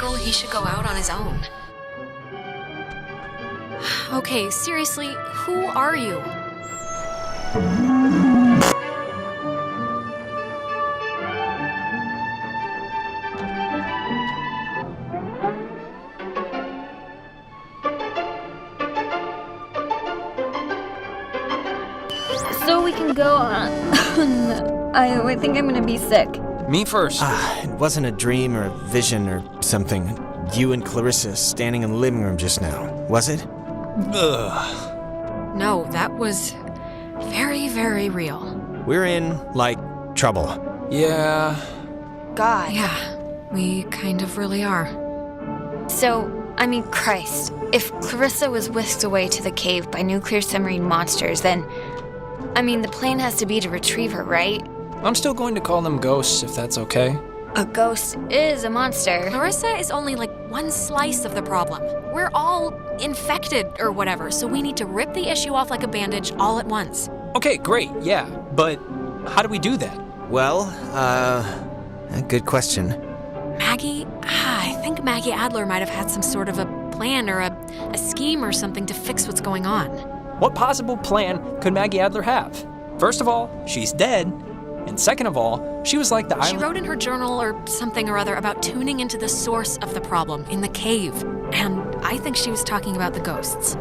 skeptical, he should go out on his own. Okay, seriously, who are you? So we can go on. I think I'm gonna be sick. Me first. It wasn't a dream or a vision or something. You and Clarissa standing in the living room just now, was it? Ugh. No, that was very, very real. We're in, trouble. Yeah. God. Yeah, we kind of really are. So, Christ. If Clarissa was whisked away to the cave by nuclear submarine monsters, then... the plan has to be to retrieve her, right? I'm still going to call them ghosts, if that's okay. A ghost is a monster. Clarissa is only one slice of the problem. We're all infected or whatever, so we need to rip the issue off like a bandage all at once. Okay, great, yeah. But how do we do that? Well, a good question. Maggie? I think Maggie Adler might have had some sort of a plan or a scheme or something to fix what's going on. What possible plan could Maggie Adler have? First of all, she's dead. And second of all, she was like the island... She wrote in her journal or something or other about tuning into the source of the problem in the cave. And I think she was talking about the ghosts.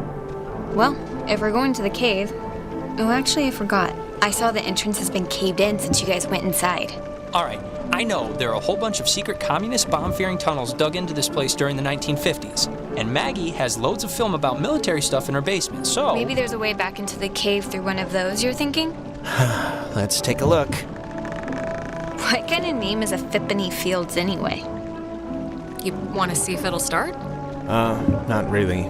Well, if we're going to the cave... Oh, actually, I forgot. I saw the entrance has been caved in since you guys went inside. All right, I know there are a whole bunch of secret communist bomb-fearing tunnels dug into this place during the 1950s. And Maggie has loads of film about military stuff in her basement, so... Maybe there's a way back into the cave through one of those, you're thinking? Let's take a look. What kind of name is a Fippany Fields anyway? You want to see if it'll start? Not really.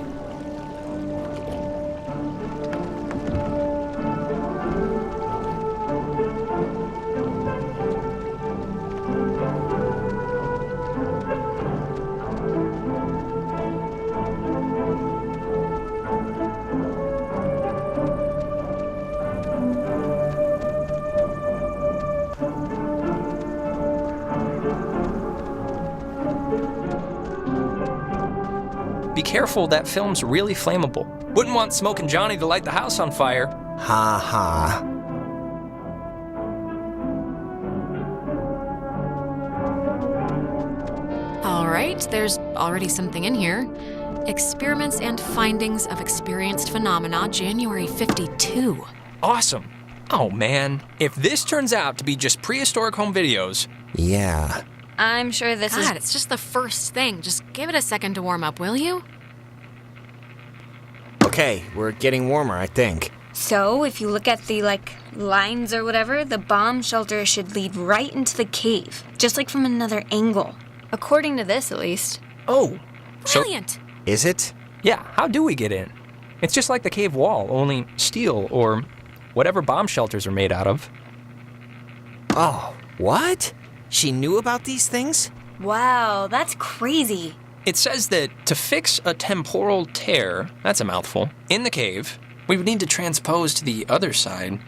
Be careful, that film's really flammable. Wouldn't want Smokin' Johnny to light the house on fire. Ha ha. All right, there's already something in here. Experiments and Findings of Experienced Phenomena, January 52. Awesome. Oh man, if this turns out to be just prehistoric home videos... Yeah. I'm sure this is... God, it's just the first thing. Just give it a second to warm up, will you? Okay, we're getting warmer, I think. So, if you look at the, lines or whatever, the bomb shelter should lead right into the cave. Just from another angle. According to this, at least. Oh. Brilliant! Is it? Yeah, how do we get in? It's just like the cave wall, only steel or whatever bomb shelters are made out of. Oh, what? She knew about these things? Wow, that's crazy. It says that to fix a temporal tear, that's a mouthful, in the cave, we would need to transpose to the other side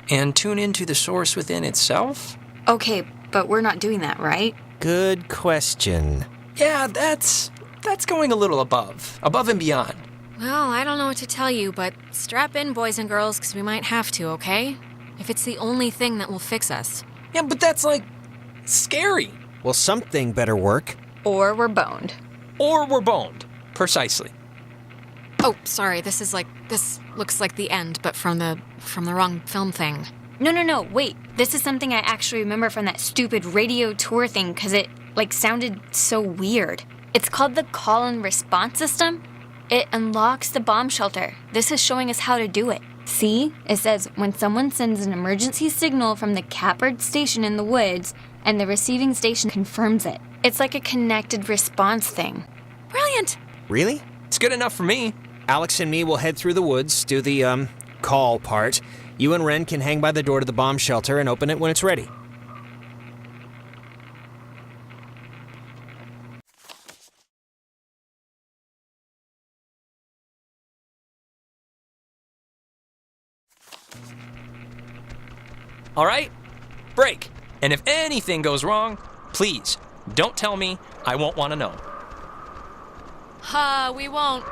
and tune into the source within itself? Okay, but we're not doing that, right? Good question. Yeah, that's going a little above and beyond. Well, I don't know what to tell you, but strap in, boys and girls, because we might have to, okay? If it's the only thing that will fix us. Yeah, but that's scary. Well, something better work. Or we're boned. Or we're boned. Precisely. Oh, sorry, this looks like the end, but from the wrong film thing. No, wait. This is something I actually remember from that stupid radio tour thing, because it, sounded so weird. It's called the call and response system. It unlocks the bomb shelter. This is showing us how to do it. See? It says, when someone sends an emergency signal from the Catbird station in the woods, and the receiving station confirms it. It's like a connected response thing. Brilliant! Really? It's good enough for me. Alex and me will head through the woods, do the, call part. You and Ren can hang by the door to the bomb shelter and open it when it's ready. All right? Break. And if anything goes wrong, please, don't tell me. I won't want to know. We won't.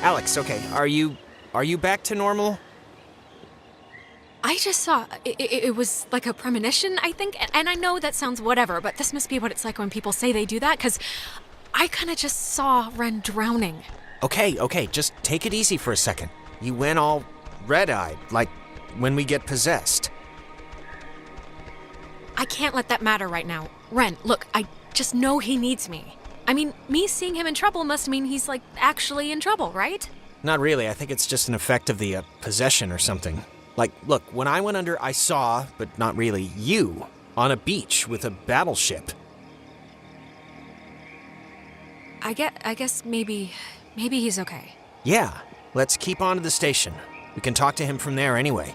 Alex, okay, are you back to normal? I just saw, it was like a premonition, I think, and I know that sounds whatever, but this must be what it's like when people say they do that, because I kind of just saw Ren drowning. Okay, just take it easy for a second. You went all red-eyed, like when we get possessed. I can't let that matter right now. Ren, look, I just know he needs me. I mean, me seeing him in trouble must mean he's, like, actually in trouble, right? Not really, I think it's just an effect of the possession or something. Like, look, when I went under, I saw, but not really, you on a beach with a battleship. I guess maybe he's okay. Yeah, let's keep on to the station. We can talk to him from there anyway.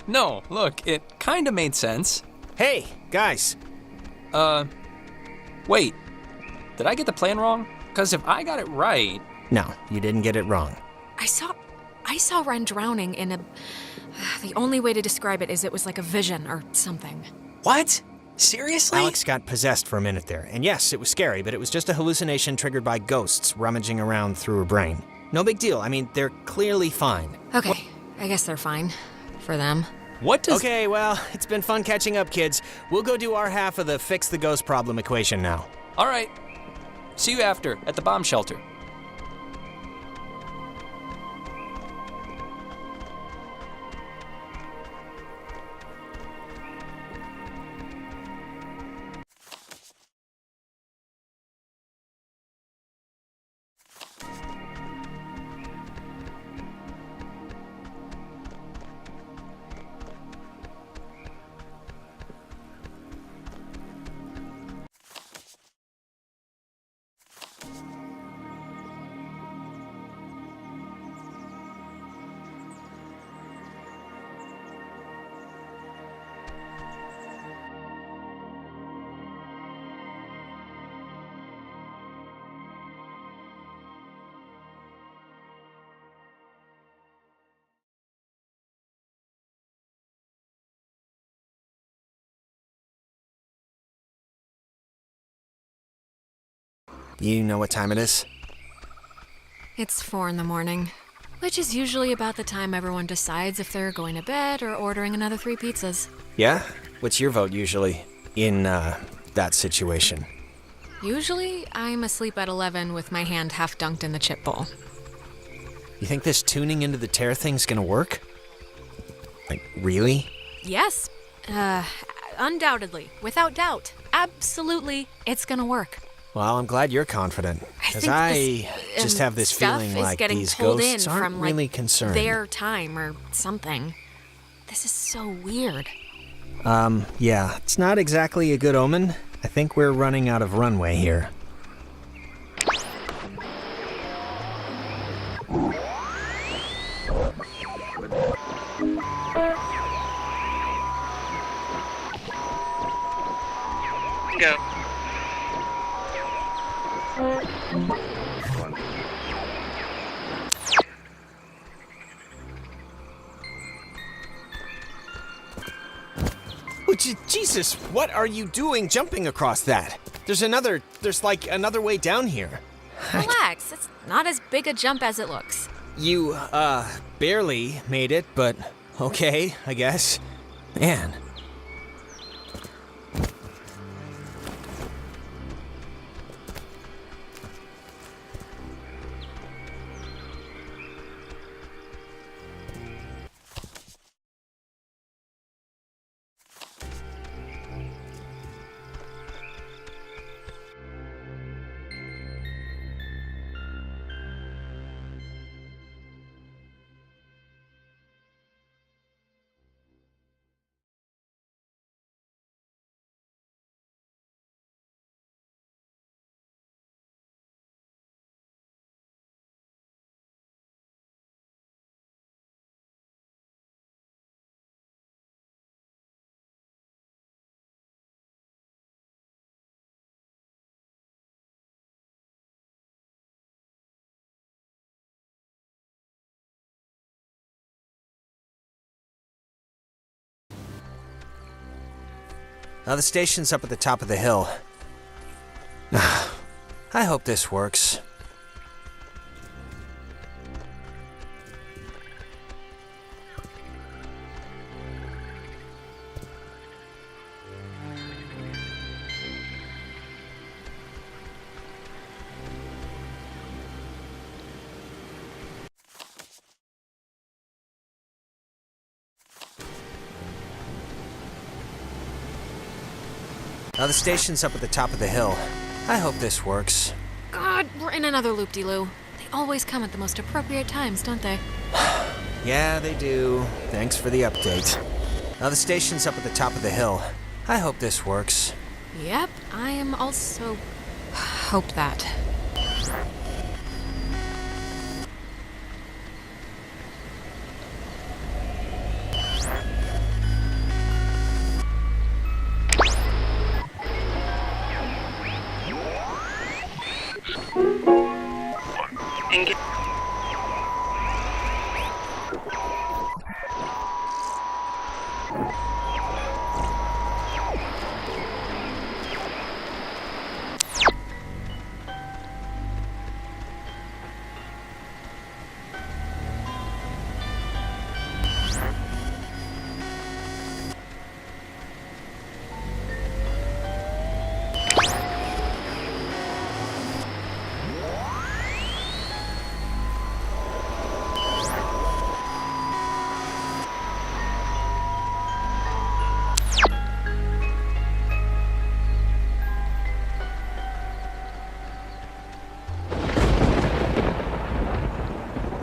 No, look, it kinda made sense. Hey, guys. Wait. Did I get the plan wrong? Because if I got it right... No, you didn't get it wrong. I saw Ren drowning in a... The only way to describe it is it was like a vision or something. What? Seriously? Alex got possessed for a minute there, and yes, it was scary, but it was just a hallucination triggered by ghosts rummaging around through her brain. No big deal, I mean, they're clearly fine. Okay, I guess they're fine. For them. What does... Okay, well, it's been fun catching up, kids. We'll go do our half of the fix the ghost problem equation now. All right. See you after, at the bomb shelter. You know what time it is? It's 4 in the morning, which is usually about the time everyone decides if they're going to bed or ordering another 3 pizzas. Yeah? What's your vote usually in, that situation? Usually, I'm asleep at 11 with my hand half dunked in the chip bowl. You think this tuning into the tear thing's gonna work? Like, really? Yes. Undoubtedly. Without doubt. Absolutely, it's gonna work. Well, I'm glad you're confident, because I just have this feeling like these ghosts aren't really concerned. Their time or something. This is so weird. Yeah, it's not exactly a good omen. I think we're running out of runway here. Go. Oh, Jesus, what are you doing jumping across that? There's like another way down here. Relax, it's not as big a jump as it looks. You, barely made it, but okay, I guess. Man. Now the station's up at the top of the hill. I hope this works. Now the station's up at the top of the hill. I hope this works. God, we're in another loop-de-loo. They always come at the most appropriate times, don't they? Yeah, they do. Thanks for the update. Now the station's up at the top of the hill. I hope this works. Yep, I am also... hope that.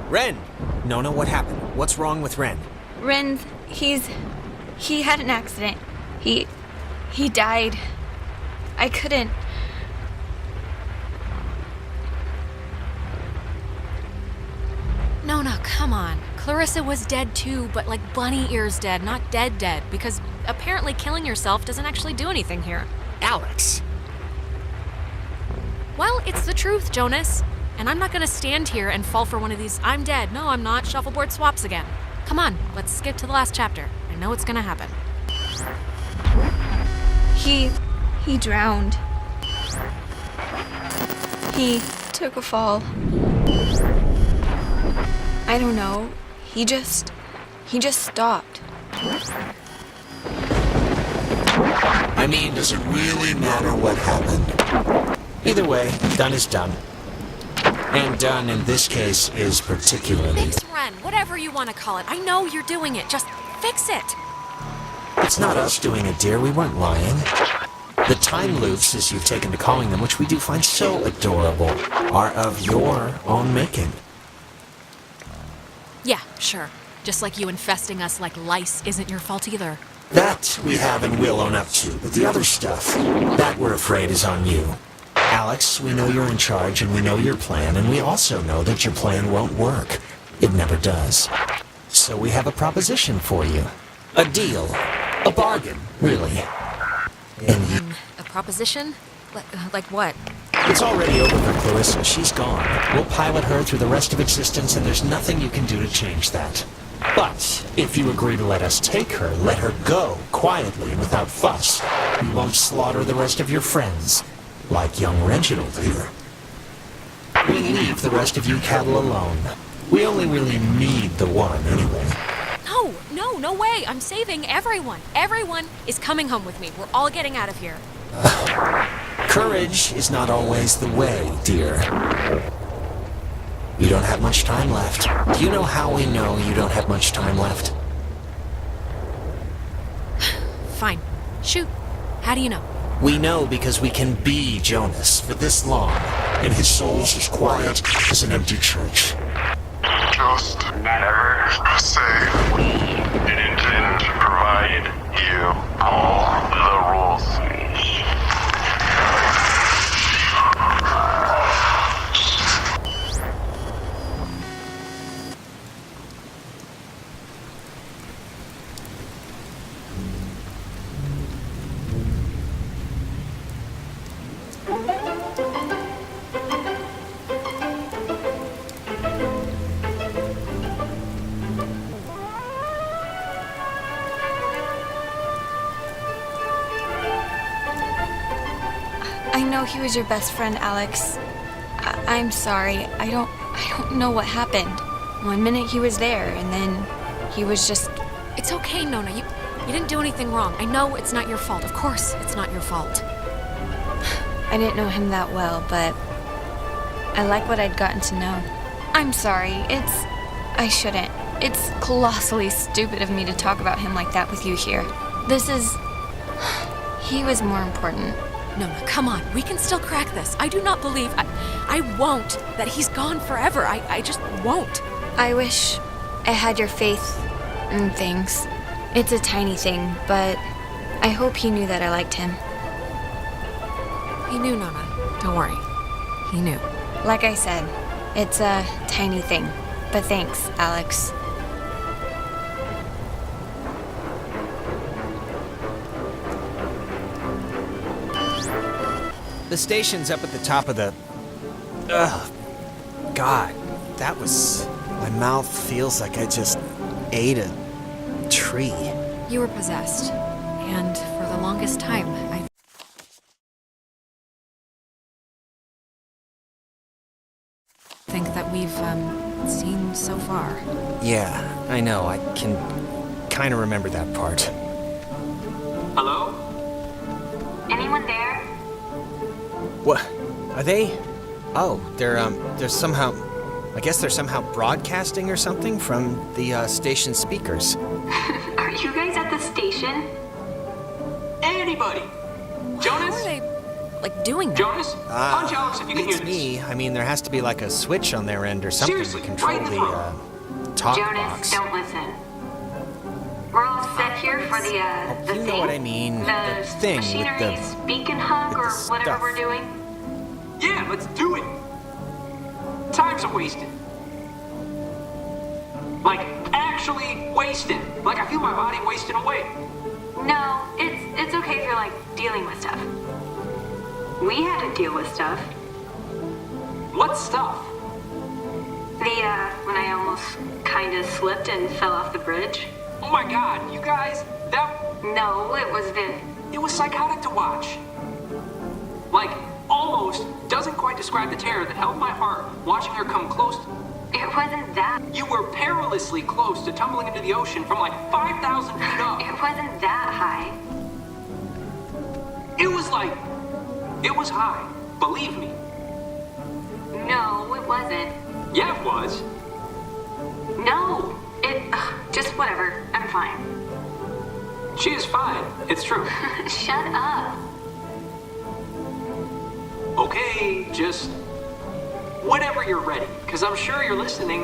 Ren! Nona, what happened? What's wrong with Ren? Ren, he had an accident. He died. I couldn't. No, come on. Clarissa was dead too, but like bunny ears dead, not dead, because apparently killing yourself doesn't actually do anything here. Alex! Well, it's the truth, Jonas. And I'm not gonna stand here and fall for one of these I'm dead, no I'm not, shuffleboard swaps again. Come on, let's skip to the last chapter. I know it's gonna happen. He drowned. He took a fall. I don't know. He just stopped. I mean, does it really matter what happened? Either way, done is done. And done in this case is particularly... Fix Ren, whatever you want to call it. I know you're doing it. Just fix it. It's not us doing it, dear. We weren't lying. The time loops, as you've taken to calling them, which we do find so adorable, are of your own making. Yeah, sure. Just like you infesting us like lice isn't your fault either. That we have and will own up to, but the other stuff, that we're afraid is on you. Alex, we know you're in charge and we know your plan, and we also know that your plan won't work. It never does. So we have a proposition for you. A deal. A bargain, really. And you... A proposition? Like what? It's already over for Clarissa. She's gone. We'll pilot her through the rest of existence, and there's nothing you can do to change that. But if you agree to let us take her, let her go, quietly and without fuss. We won't slaughter the rest of your friends, like young Reginald here. We leave the rest of you cattle alone. We only really need the one, anyway. No way. I'm saving everyone. Everyone is coming home with me. We're all getting out of here. Courage is not always the way, dear. You don't have much time left. Do you know how we know you don't have much time left? Fine. Shoot. How do you know? We know because we can be Jonas for this long, and his soul's as quiet as an empty church. Just never say we didn't provide you all the rules. I know he was your best friend, Alex. I'm sorry. I don't know what happened. One minute he was there, and then he was just... It's okay, Nona. You didn't do anything wrong. I know it's not your fault. Of course it's not your fault. I didn't know him that well, but I like what I'd gotten to know. I'm sorry. I shouldn't. It's colossally stupid of me to talk about him like that with you here. He was more important. Nona, come on. We can still crack this. I do not believe... I won't. That he's gone forever. I just won't. I wish I had your faith in things. It's a tiny thing, but I hope he knew that I liked him. He knew, Nona. Don't worry. He knew. Like I said, it's a tiny thing. But thanks, Alex. The station's up at the top of the... Ugh. God, that was... My mouth feels like I just ate a tree. You were possessed. And for the longest time, I think that we've, seen so far. Yeah, I know. I can kind of remember that part. Hello? Anyone there? What? Are they? Oh, they're somehow... I guess they're somehow broadcasting or something from the, station speakers. Are you guys at the station? Anybody? How Jonas? are they, doing that? Jonas? Punch Alex if you can hear It's this. me. I mean, there has to be like a switch on their end or something Seriously, to control right in the the, talk Jonas, box. don't listen. We're all set here for the Oh, you thing. know what I mean. The thing with machinery the... speak and hug with or the whatever stuff. we're doing. Yeah, let's do it. Time's a wasted. Like, actually wasted. Like, I feel my body wasting away. No, it's okay if you're like dealing with stuff. We had to deal with stuff. What stuff? When I almost kinda slipped and fell off the bridge. Oh my god, you guys, No, it was it was psychotic to watch. Like, almost doesn't quite describe the terror that held my heart watching her come close. it wasn't that. You were perilously close to tumbling into the ocean from like 5,000 feet up. It wasn't that high. It was high. Believe me. No, it wasn't. Yeah, it was. No, just whatever. I'm fine. She is fine. It's true. Shut up. Okay, just whenever you're ready, because I'm sure you're listening.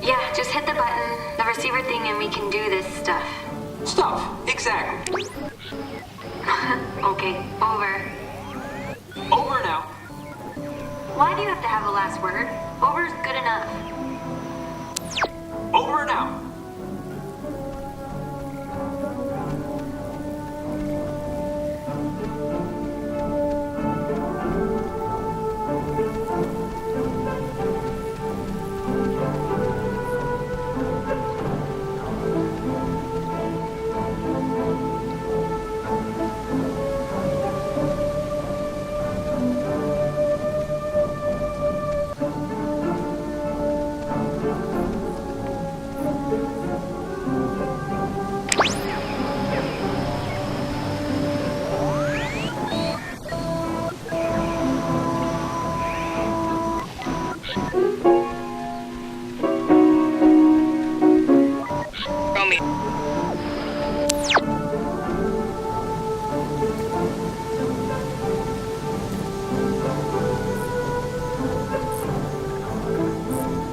Yeah, just hit the button, the receiver thing, and we can do this stuff. Stuff, exactly. Okay, over. Over now. Why do you have to have the last word? Over's good enough. Over now.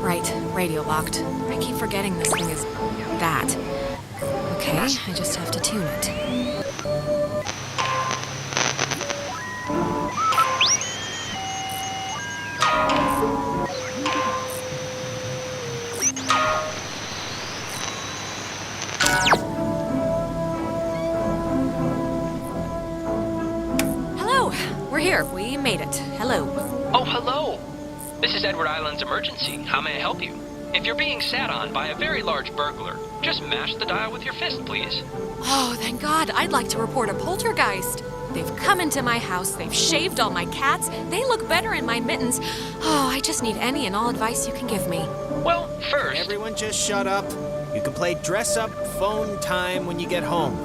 Right, radio locked. I keep forgetting this thing is that. Okay, I just have to tune it. Hello, we're here. We made it. Hello. Oh, hello! This is Edward Island's emergency. How may I help you? If you're being sat on by a very large burglar, just mash the dial with your fist, please. Oh, thank God. I'd like to report a poltergeist. They've come into my house. They've shaved all my cats. They look better in my mittens. Oh, I just need any and all advice you can give me. Well, first... Everyone just shut up. You can play dress-up phone time when you get home.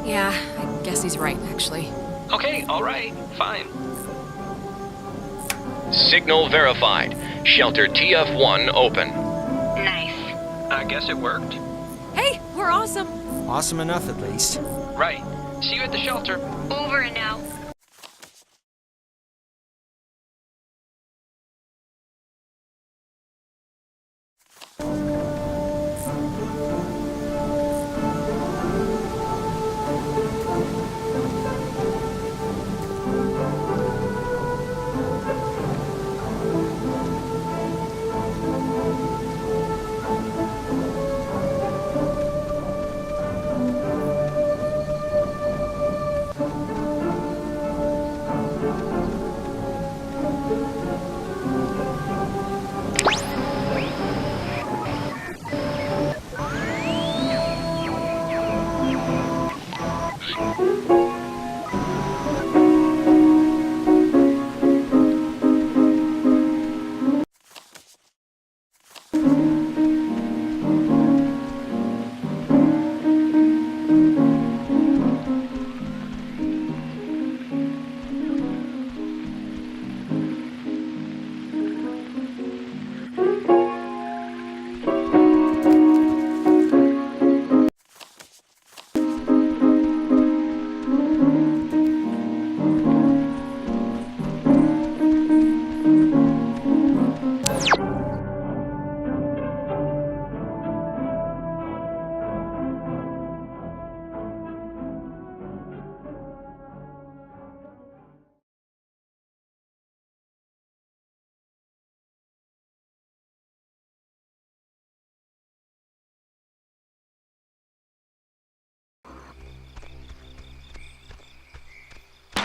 Yeah, I guess he's right, actually. Okay, all right, fine. Signal verified. Shelter TF1 open. Nice. I guess it worked. Hey, we're awesome. Awesome enough, at least. Right. See you at the shelter. Over and out.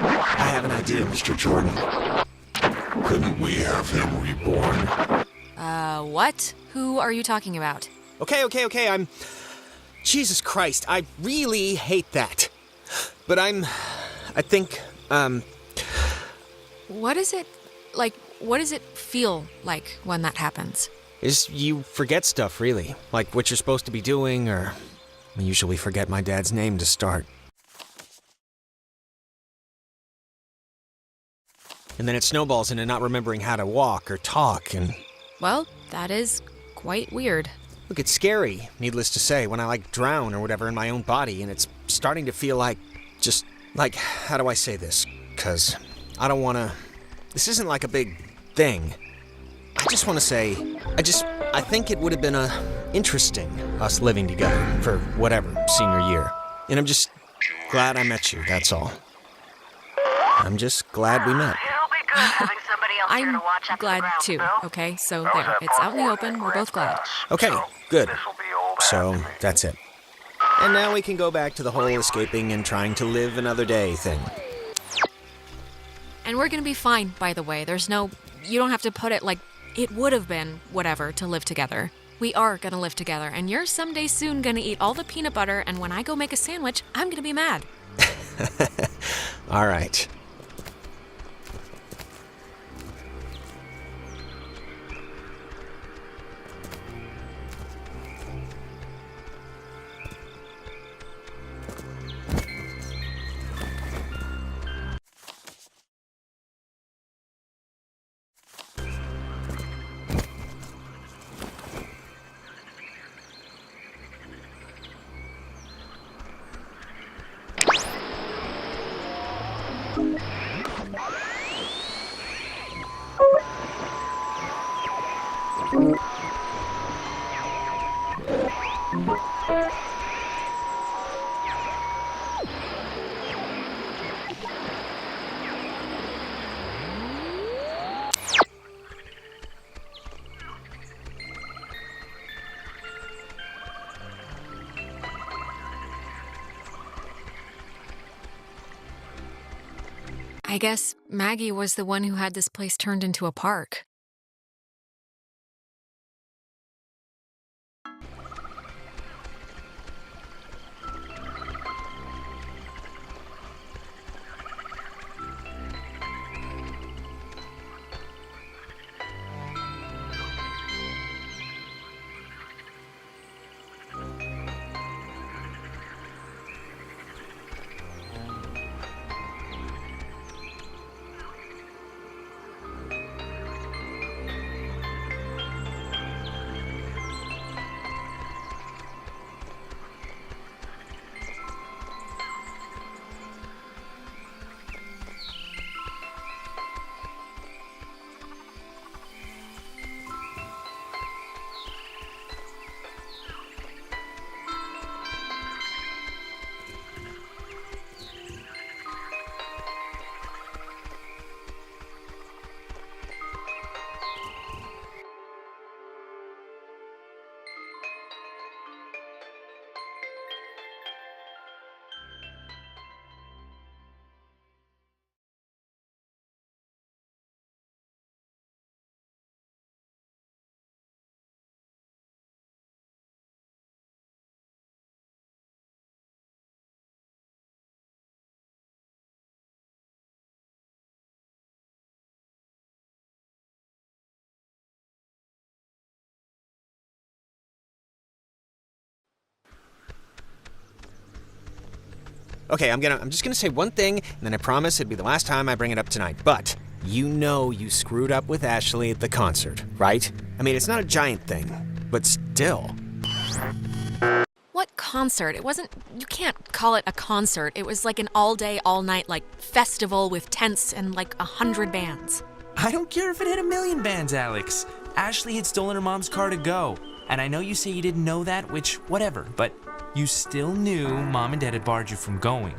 I have an idea, Mr. Jordan. Couldn't we have him reborn? What? Who are you talking about? Okay, I'm... Jesus Christ, I really hate that. But I think, What is it, what does it feel like when that happens? is you forget stuff, really. Like what you're supposed to be doing, or... I usually forget my dad's name to start. And then it snowballs into not remembering how to walk or talk, and... Well, that is quite weird. Look, it's scary, needless to say, when I, drown or whatever in my own body, and it's starting to feel like... just... how do I say this? 'Cause I don't wanna... This isn't like a big thing. I just want to say, I think it would have been interesting, us living together for whatever, senior year. And I'm just glad I met you, that's all. I'm just glad we met. It'll be good having somebody else here I'm to watch after the glad grounds too, built. okay? So there, it's out in the open, we're both glad. Okay, good. So, that's it. And now we can go back to the whole escaping and trying to live another day thing. And we're gonna be fine, by the way. You don't have to put it like it would have been whatever to live together. We are gonna live together, and you're someday soon gonna eat all the peanut butter, and when I go make a sandwich, I'm gonna be mad. All right. I guess Maggie was the one who had this place turned into a park. Okay, I'm just gonna say one thing, and then I promise it'd be the last time I bring it up tonight. But you know you screwed up with Ashley at the concert, right? I mean, it's not a giant thing, but still. What concert? You can't call it a concert. It was like an all-day, all-night, like, festival with tents and like 100 bands. I don't care if it had 1,000,000 bands, Alex. Ashley had stolen her mom's car to go. And I know you say you didn't know that, which, whatever, but you still knew Mom and Dad had barred you from going.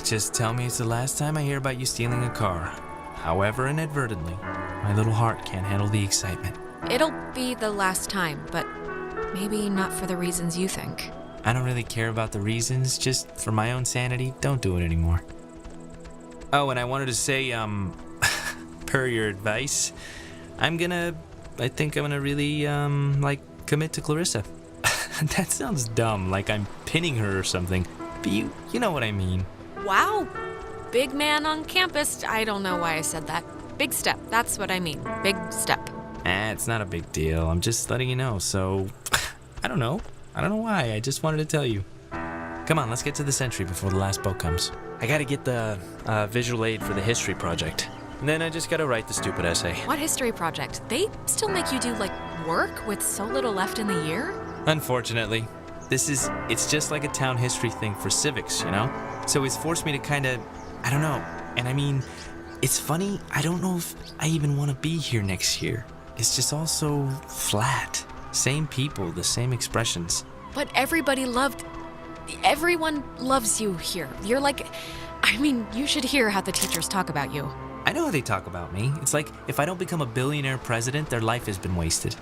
Just tell me it's the last time I hear about you stealing a car. However inadvertently, my little heart can't handle the excitement. It'll be the last time, but maybe not for the reasons you think. I don't really care about the reasons, just for my own sanity, don't do it anymore. Oh, and I wanted to say, per your advice, I think I'm gonna really, commit to Clarissa. That sounds dumb, like I'm pinning her or something, but you know what I mean. Wow. Big man on campus. I don't know why I said that. Big step. That's what I mean. Big step. It's not a big deal. I'm just letting you know, so I don't know why. I just wanted to tell you. Come on, let's get to the Sentry before the last boat comes. I gotta get the visual aid for the history project. And then I just gotta write the stupid essay. What history project? They still make you do, like, work with so little left in the year? Unfortunately. It's just like a town history thing for civics, you know? So it's forced me to kinda, I don't know. And I mean, it's funny, I don't know if I even want to be here next year. It's just all so flat. Same people, the same expressions. But everybody loved everyone loves you here. You're like, I mean, you should hear how the teachers talk about you. I know how they talk about me. It's like if I don't become a billionaire president, their life has been wasted.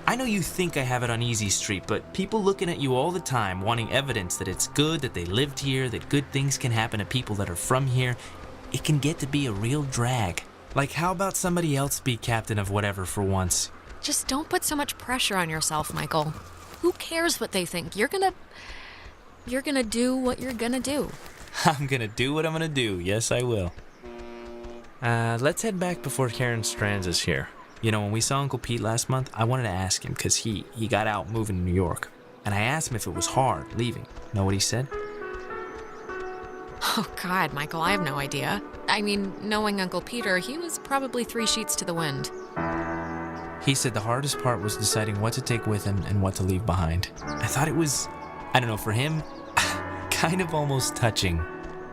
I know you think I have it on easy street, but people looking at you all the time, wanting evidence that it's good, that they lived here, that good things can happen to people that are from here, it can get to be a real drag. Like, how about somebody else be captain of whatever for once? Just don't put so much pressure on yourself, Michael. Who cares what they think? You're gonna do what you're gonna do. I'm gonna do what I'm gonna do. Yes, I will. Let's head back before Karen Strands is here. You know, when we saw Uncle Pete last month, I wanted to ask him because he got out moving to New York. And I asked him if it was hard leaving. Know what he said? Oh, God, Michael, I have no idea. I mean, knowing Uncle Peter, he was probably 3 sheets to the wind. He said the hardest part was deciding what to take with him and what to leave behind. I thought it was, I don't know, for him, kind of almost touching.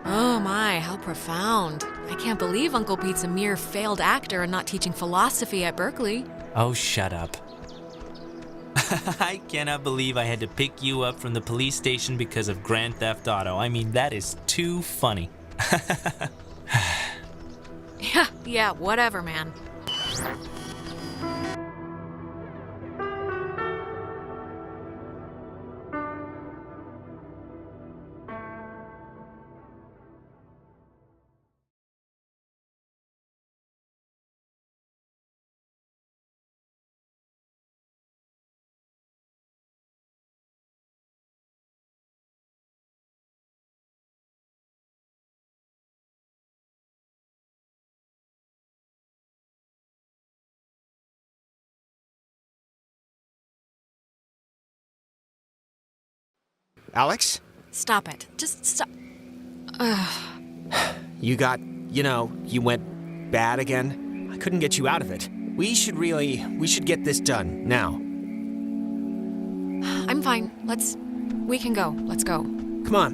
Oh my, how profound. I can't believe Uncle Pete's a mere failed actor and not teaching philosophy at Berkeley. Oh, shut up. I cannot believe I had to pick you up from the police station because of Grand Theft Auto. I mean, that is too funny. Yeah, whatever, man. Alex? Stop it. Just stop. You went bad again? I couldn't get you out of it. We should get this done, now. I'm fine. We can go. Let's go. Come on.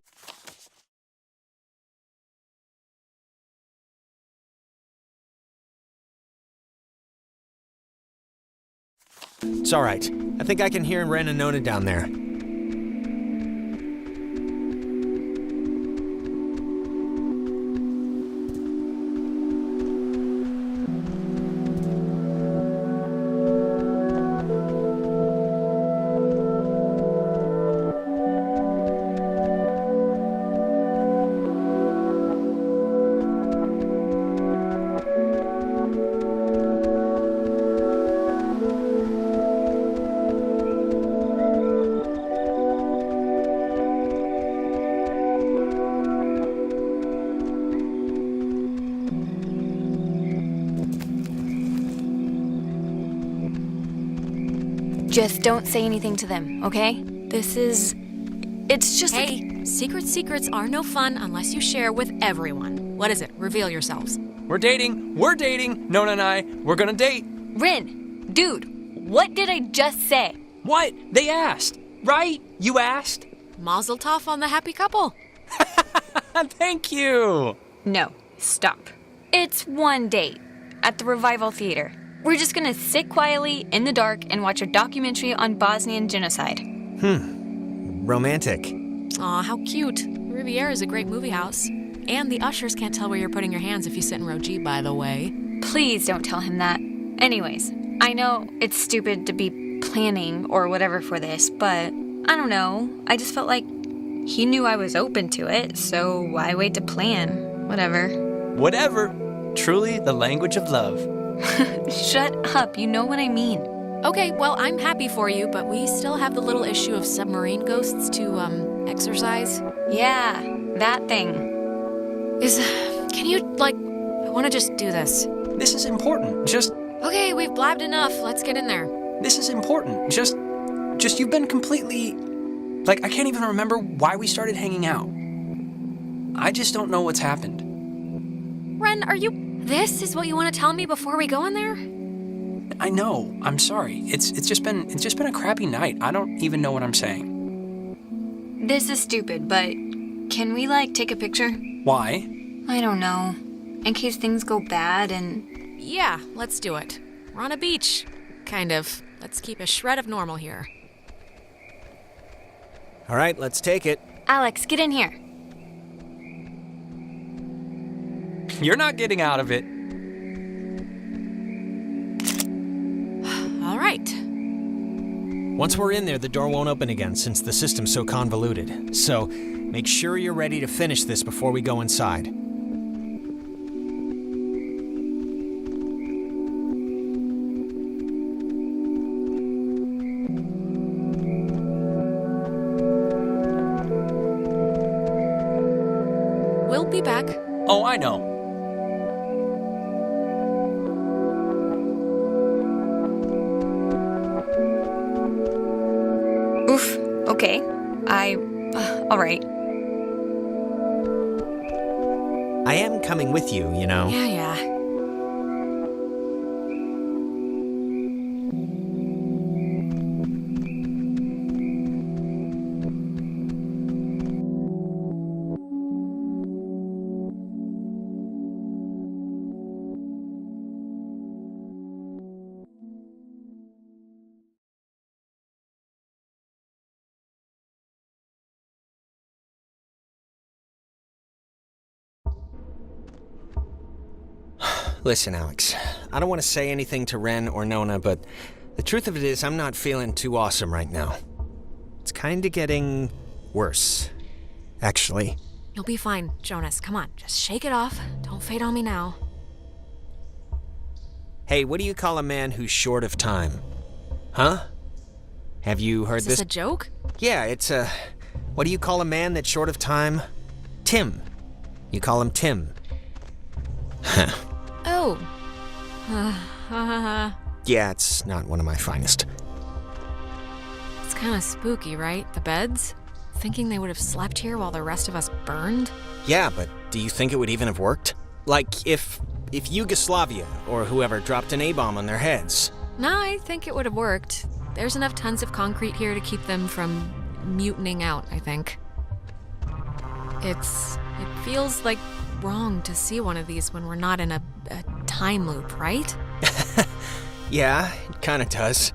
It's alright. I think I can hear Ren and Nona down there. Just don't say anything to them, okay? It's just Hey, secrets are no fun unless you share with everyone. What is it? Reveal yourselves. We're dating. Nona and I, we're gonna date. Rin, dude, what did I just say? What? They asked, right? You asked? Mazel tov on the happy couple. Thank you. No, stop. It's one date at the Revival Theater. We're just gonna sit quietly in the dark and watch a documentary on Bosnian genocide. Romantic. Aw, how cute. Riviera is a great movie house. And the ushers can't tell where you're putting your hands if you sit in row G, by the way. Please don't tell him that. Anyways, I know it's stupid to be planning or whatever for this, but I don't know. I just felt like he knew I was open to it, so why wait to plan? Whatever. Whatever. Truly the language of love. Shut up, you know what I mean. Okay, well, I'm happy for you, but we still have the little issue of submarine ghosts to, exercise. Yeah, that thing. Can you, I want to just do this. This is important. Okay, we've blabbed enough. Let's get in there. This is important. Just you've been completely, I can't even remember why we started hanging out. I just don't know what's happened. Ren, this is what you want to tell me before we go in there? I know. I'm sorry. It's just been a crappy night. I don't even know what I'm saying. This is stupid, but can we, take a picture? Why? I don't know. In case things go bad and... Yeah, let's do it. We're on a beach. Kind of. Let's keep a shred of normal here. Alright, let's take it. Alex, get in here. You're not getting out of it. All right. Once we're in there, the door won't open again since the system's so convoluted. So, make sure you're ready to finish this before we go inside. We'll be back. Oh, I know. Oof. Okay. All right. I am coming with you, you know. Yeah. Listen, Alex, I don't want to say anything to Ren or Nona, but the truth of it is I'm not feeling too awesome right now. It's kind of getting worse, actually. You'll be fine, Jonas. Come on, just shake it off. Don't fade on me now. Hey, what do you call a man who's short of time? Huh? Have you heard Is this a joke? Yeah, it's a... What do you call a man that's short of time? Tim. You call him Tim. Oh. Yeah, it's not one of my finest. It's kind of spooky, right? The beds? Thinking they would have slept here while the rest of us burned? Yeah, but do you think it would even have worked? Like, if Yugoslavia or whoever dropped an A-bomb on their heads. No, I think it would have worked. There's enough tons of concrete here to keep them from mutinying out, I think. It feels like wrong to see one of these when we're not in a time loop, right? Yeah, it kinda does.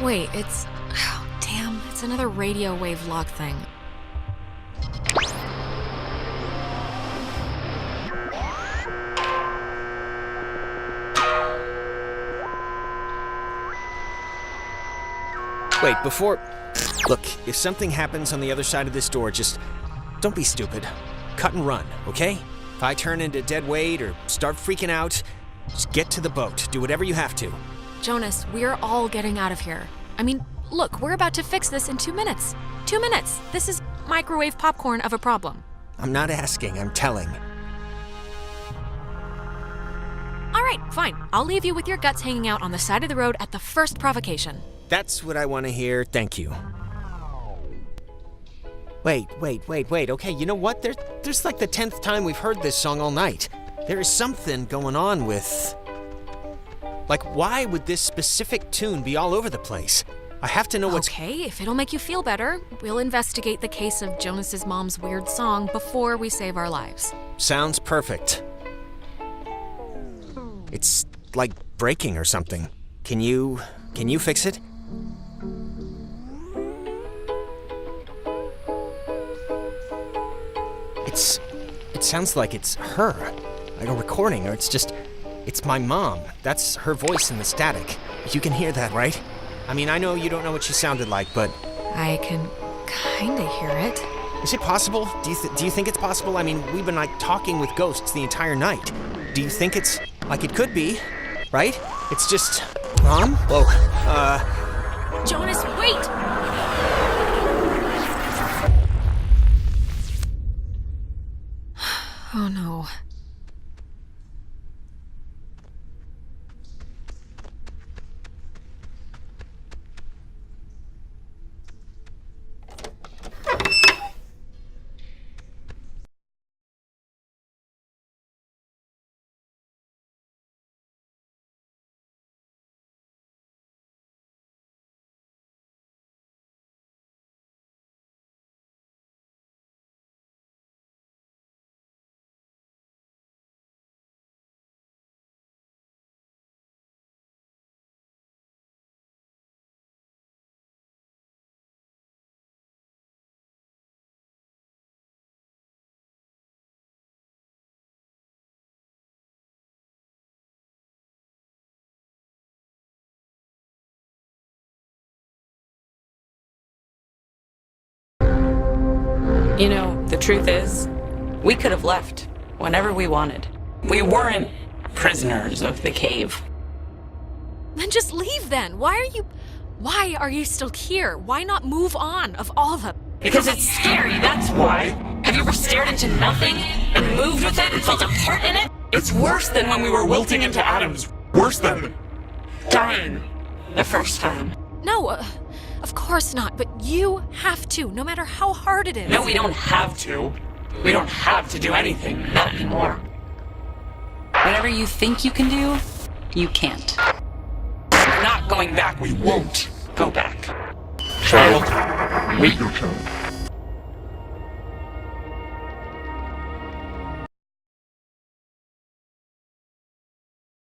Wait, oh, damn, it's another radio wave lock thing. Wait, before... Look, if something happens on the other side of this door, just don't be stupid. Cut and run, okay? If I turn into dead weight or start freaking out, just get to the boat. Do whatever you have to. Jonas, we're all getting out of here. I mean, look, we're about to fix this in 2 minutes. 2 minutes. This is microwave popcorn of a problem. I'm not asking, I'm telling. All right, fine. I'll leave you with your guts hanging out on the side of the road at the first provocation. That's what I want to hear, thank you. Wait. Okay, you know what? There's like the 10th time we've heard this song all night. There is something going on with... Like, why would this specific tune be all over the place? I have to know what's... Okay, if it'll make you feel better, we'll investigate the case of Jonas's mom's weird song before we save our lives. Sounds perfect. It's like breaking or something. Can you fix it? It sounds like it's her. Like a recording, or it's my mom. That's her voice in the static. You can hear that, right? I mean, I know you don't know what she sounded like, but... I can kinda hear it. Is it possible? Do you think it's possible? I mean, we've been like talking with ghosts the entire night. Do you think it's... Like, it could be, right? It's just... Mom? Whoa, Jonas, wait! Oh no. You know, the truth is, we could have left whenever we wanted. We weren't prisoners of the cave. Then just leave then. Why are you still here? Why not move on of all the... Because it's scary, that's why. Have you ever stared into nothing and moved with it and felt a part in it? It's worse than when we were wilting into atoms. Worse than dying the first time. No, of course not, but you have to, no matter how hard it is. No, we don't have to. We don't have to do anything. Not anymore. Whatever you think you can do, you can't. We're not going back. We won't go back. Child, wait your turn.